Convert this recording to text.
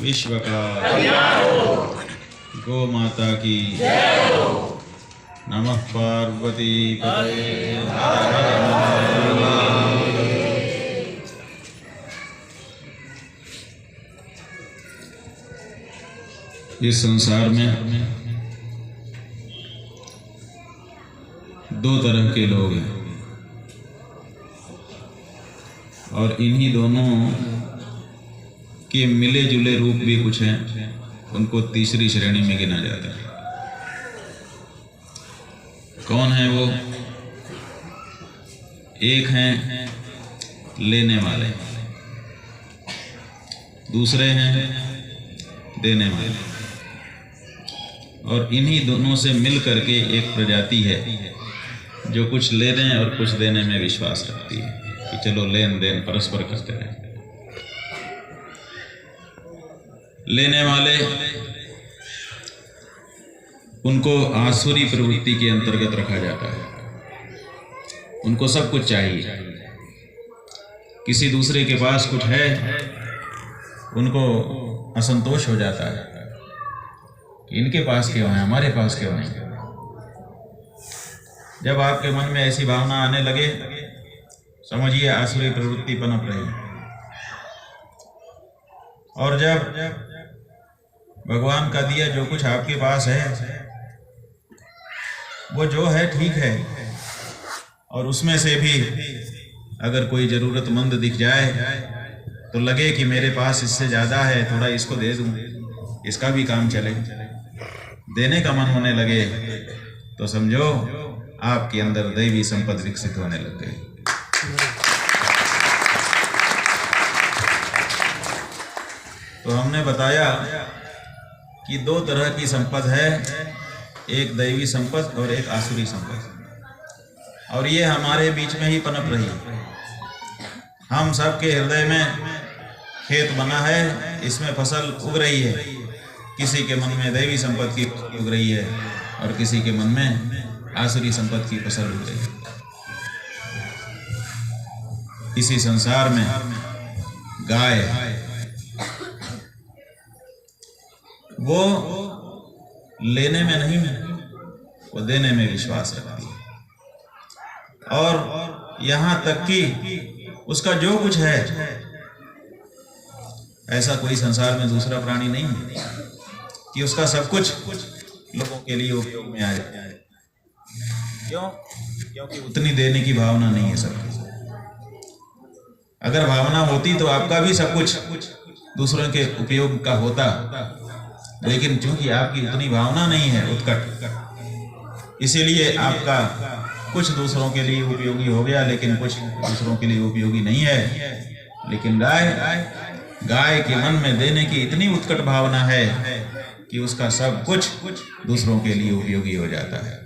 विश्व का गौ माता की नमः पार्वती पतये इस संसार में दो तरह के लोग हैं और इन्हीं दोनों के मिले जुले रूप भी कुछ हैं, उनको तीसरी श्रेणी में गिना जाता है। कौन है वो? एक हैं लेने वाले, दूसरे हैं देने वाले, और इन्हीं दोनों से मिल करके एक प्रजाति है जो कुछ लेने और कुछ देने में विश्वास रखती है कि चलो लेन देन परस्पर करते रहें। लेने वाले, उनको आसुरी प्रवृत्ति के अंतर्गत रखा जाता है। उनको सब कुछ चाहिए, किसी दूसरे के पास कुछ है उनको असंतोष हो जाता है कि इनके पास क्यों है, हमारे पास क्यों नहीं। जब आपके मन में ऐसी भावना आने लगे, समझिए आसुरी प्रवृत्ति पनप रही। और जब भगवान का दिया जो कुछ आपके पास है वो जो है ठीक है, और उसमें से भी अगर कोई जरूरतमंद दिख जाए तो लगे कि मेरे पास इससे ज्यादा है, थोड़ा इसको दे दूं, इसका भी काम चले, देने का मन होने लगे, तो समझो आपके अंदर दैवी संपत्ति विकसित होने लग गई। तो हमने बताया कि दो तरह की संपत्ति है, एक दैवी संपत्ति और एक आसुरी संपत्ति, और ये हमारे बीच में ही पनप रही है। हम सबके हृदय में खेत बना है, इसमें फसल उग रही है, किसी के मन में दैवी संपत्ति की फसल उग रही है और किसी के मन में आसुरी संपत्ति की फसल उग रही है। इसी संसार में गाय वो लेने में नहीं, वो देने में विश्वास रखती है, और यहाँ तक कि उसका जो कुछ है, ऐसा कोई संसार में दूसरा प्राणी नहीं है कि उसका सब कुछ लोगों के लिए उपयोग में आ जाए। क्यों? क्योंकि उतनी देने की भावना नहीं है सबके। अगर भावना होती तो आपका भी सब कुछ दूसरों के उपयोग का होता, लेकिन चूंकि आपकी उतनी भावना नहीं है उत्कट, इसीलिए आपका कुछ दूसरों के लिए उपयोगी हो गया, लेकिन कुछ दूसरों के लिए उपयोगी नहीं है। लेकिन गाय के मन में देने की इतनी उत्कट भावना है कि उसका सब कुछ दूसरों के लिए उपयोगी हो जाता है।